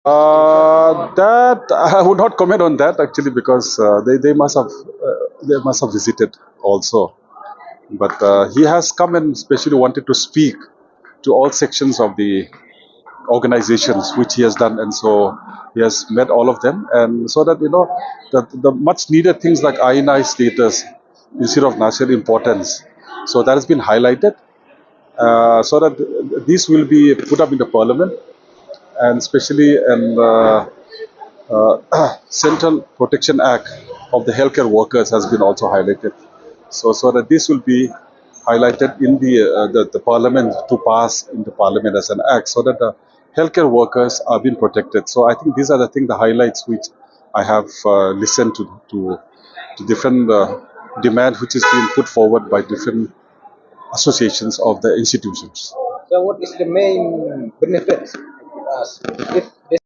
That I would not comment on that actually because they must have visited also. But he has come and especially wanted to speak to all sections of the organizations which he has done, and so he has met all of them, and so that the much needed things like INI status instead of national importance. So that has been highlighted, so that these will be put up in the parliament, and especially an Central Protection Act of the healthcare workers has been also highlighted. So that this will be highlighted in the parliament to pass in the parliament as an act, so that the healthcare workers are being protected. So I think these are the highlights which I have listened to different demand which is being put forward by different associations of the institutions. So what is the main benefit as if